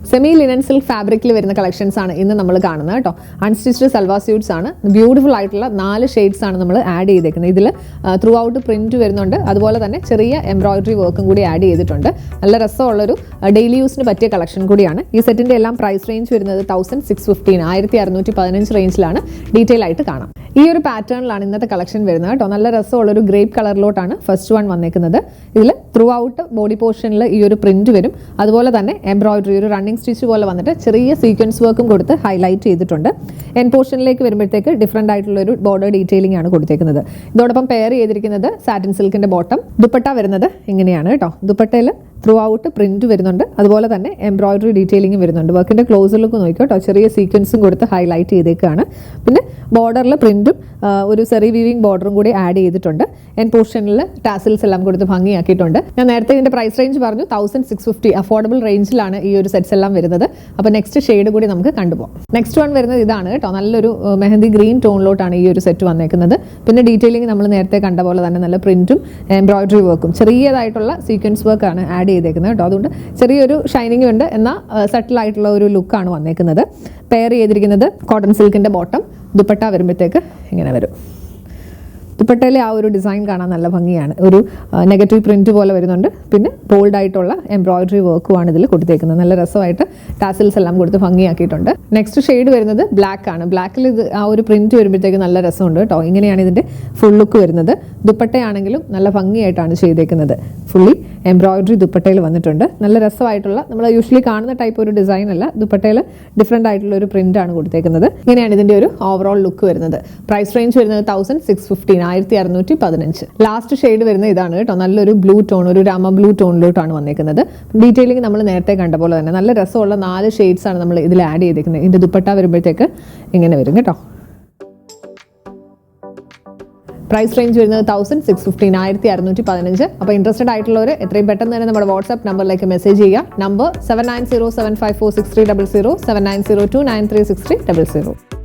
Semi linen silk ഫാബ്രിക്കിൽ വരുന്ന collections ആണ് ഇന്ന് നമ്മൾ കാണുന്നത് കേട്ടോ. അൺസ്റ്റിച്ച്ഡ് സൽവാർ സ്യൂട്ട്സ് ആണ്. ബ്യൂട്ടിഫുൾ ആയിട്ടുള്ള 4 ഷെയ്ഡ്സ് ആണ് നമ്മൾ ആഡ് ചെയ്തേക്കുന്നത്. ഇതിൽ ത്രൂ ഔട്ട് പ്രിന്റ് വരുന്നുണ്ട്, അതുപോലെ തന്നെ ചെറിയ എംബ്രോയിഡറി വർക്കും കൂടി ആഡ് ചെയ്തിട്ടുണ്ട്. നല്ല രസമുള്ളൊരു ഡെയിലി യൂസിന് പറ്റിയ കളക്ഷൻ കൂടിയാണ്. ഈ സെറ്റിന്റെ എല്ലാം പ്രൈസ് റേഞ്ച് വരുന്നത് 1615 1615 റേഞ്ചിലാണ്. ഡീറ്റെയിൽ ആയിട്ട് കാണാം. ഈ ഒരു പാറ്റേണിലാണ് ഇന്നത്തെ കളക്ഷൻ വരുന്നത് കേട്ടോ. നല്ല രസമുള്ളൊരു ഗ്രേപ്പ് കളറിലോട്ടാണ് ഫസ്റ്റ് വൺ വന്നേക്കുന്നത്. ഇതിൽ ത്രൂ ഔട്ട് ബോഡി പോർഷനിൽ ഈ ഒരു പ്രിന്റ് വരും, അതുപോലെ തന്നെ എംബ്രോയിഡറി ഒരു റണ്ണിങ് സ്റ്റിച്ച് പോലെ വന്നിട്ട് ചെറിയ സീക്വൻസ് വർക്കും കൊടുത്ത് ഹൈലൈറ്റ് ചെയ്തിട്ടുണ്ട്. എൻ പോർഷനിലേക്ക് വരുമ്പോഴത്തേക്ക് ഡിഫറെന്റ് ആയിട്ടുള്ള ഒരു ബോർഡർ ഡീറ്റെയിലിംഗ് ആണ് കൊടുത്തേക്കുന്നത്. ഇതോടൊപ്പം പെയർ ചെയ്തിരിക്കുന്നത് സാറ്റിൻ സിൽക്കിന്റെ ബോട്ടം. ദുപ്പട്ട വരുന്നത് ഇങ്ങനെയാണ് കേട്ടോ. ദുപ്പട്ടയിൽ ത്രൂ ഔട്ട് പ്രിന്റ് വരുന്നുണ്ട്, അതുപോലെ തന്നെ എംബ്രോയിഡറി ഡീറ്റെയിലിംഗ് വരുന്നുണ്ട്. വർക്കിന്റെ ക്ലോസ് ലുക്ക് നോക്കിയോ കേട്ടോ, ചെറിയ സീക്വൻസും കൊടുത്ത് ഹൈലൈറ്റ് ചെയ്തേക്കാണ്. പിന്നെ ബോർഡറിൽ പ്രിന്റും ഒരു സെറി വീവിംഗ് ബോർഡറും കൂടി ആഡ് ചെയ്തിട്ടുണ്ട്. എൻ പോർഷനിൽ ടാസിൽസ് എല്ലാം കൊടുത്ത് ഭംഗിയാക്കിയിട്ടുണ്ട്. ഞാൻ നേരത്തെ ഇതിന്റെ പ്രൈസ് റേഞ്ച് പറഞ്ഞു 1650. അഫോർഡബിൾ റേഞ്ചിലാണ് ഈ ഒരു സെറ്റ്സ് എല്ലാം വരുന്നത്. അപ്പോൾ നെക്സ്റ്റ് ഷെയ്ഡ് കൂടി നമുക്ക് കണ്ടുപോകാം. നെക്സ്റ്റ് വൺ വരുന്നത് ഇതാണ് കേട്ടോ. നല്ലൊരു മെഹന്തി ഗ്രീൻ ടോണിലോട്ടാണ് ഈ ഒരു സെറ്റ് വന്നേക്കുന്നത്. പിന്നെ ഡീറ്റെയിലിംഗ് നമ്മൾ നേരത്തെ കണ്ട പോലെ തന്നെ നല്ല പ്രിന്റും എംബ്രോയിഡറി വർക്കും ചെറിയതായിട്ടുള്ള സീക്വൻസ് വർക്കാണ് ആഡ് ചെയ്തേക്കുന്നത് കേട്ടോ. അതുകൊണ്ട് ചെറിയൊരു ഷൈനിങ് ഉണ്ട്, എന്നാൽ സട്ടിൽ ആയിട്ടുള്ള ഒരു ലുക്കാണ് വന്നേക്കുന്നത്. പെയർ ചെയ്തിരിക്കുന്നത് കോട്ടൺ സിൽക്കിന്റെ ബോട്ടം. ദുപ്പട്ട വരുമ്പോഴത്തേക്ക് ഇങ്ങനെ വരും. ദുപ്പട്ടയിലെ ആ ഒരു ഡിസൈൻ കാണാൻ നല്ല ഭംഗിയാണ്. ഒരു നെഗറ്റീവ് പ്രിന്റ് പോലെ വരുന്നുണ്ട്. പിന്നെ ബോൾഡ് ആയിട്ടുള്ള എംബ്രോയിഡറി വർക്കുമാണ് ഇതിൽ കൊടുത്തേക്കുന്നത്. നല്ല രസമായിട്ട് ടാസിൽസ് എല്ലാം കൊടുത്ത് ഭംഗിയാക്കിയിട്ടുണ്ട്. നെക്സ്റ്റ് ഷെയ്ഡ് വരുന്നത് ബ്ലാക്ക് ആണ്. ബ്ലാക്കിൽ ഇത് ആ ഒരു പ്രിന്റ് വരുമ്പോഴത്തേക്ക് നല്ല രസമുണ്ട് കേട്ടോ. ഇങ്ങനെയാണ് ഇതിന്റെ ഫുൾ ലുക്ക് വരുന്നത്. ദുപ്പട്ടയാണെങ്കിലും നല്ല ഭംഗിയായിട്ടാണ് ചെയ്തേക്കുന്നത്. ഫുള്ളി എംബ്രോയിഡറി ദുപ്പട്ടയിൽ വന്നിട്ടുണ്ട്. നല്ല രസമായിട്ടുള്ള, നമ്മൾ യൂഷ്വലി കാണുന്ന ടൈപ്പ് ഒരു ഡിസൈൻ അല്ല, ദുപ്പട്ടയിൽ ഡിഫറെന്റ് ആയിട്ടുള്ള ഒരു പ്രിന്റ് ആണ് കൊടുത്തേക്കുന്നത്. ഇങ്ങനെയാണ് ഇതിന്റെ ഒരു ഓവറോൾ ലുക്ക് വരുന്നത്. പ്രൈസ് റേഞ്ച് വരുന്നത് 1615 1615. ലാസ്റ്റ് ഷെയ്ഡ് വരുന്നത് ഇതാണ് കേട്ടോ. നല്ലൊരു ബ്ലൂ ടോൺ, ഒരു രാമ ബ്ലൂ ടോണിലോട്ടാണ് വന്നേക്കുന്നത്. ഡീറ്റെയിലിംഗ് നമ്മൾ നേരത്തെ കണ്ട പോലെ തന്നെ നല്ല രസമുള്ള 4 ഷെയ്ഡ്സ് ആണ് നമ്മൾ ഇതിൽ ആഡ് ചെയ്തേക്കുന്നത്. ഇതിന്റെ ദുപ്പട്ട വരുമ്പോഴത്തേക്ക് ഇങ്ങനെ വരും കേട്ടോ. പ്രൈസ് റേഞ്ച് വരുന്നത് 1615 1615. അപ്പോൾ ഇൻട്രസ്റ്റഡ് ആയിട്ടുള്ളവർ എത്രയും പെട്ടെന്ന് തന്നെ നമ്മുടെ വാട്സ്ആപ്പ് നമ്പറിലേക്ക് മെസ്സേജ് ചെയ്യുക. നമ്പർ 7907546300 7902936300.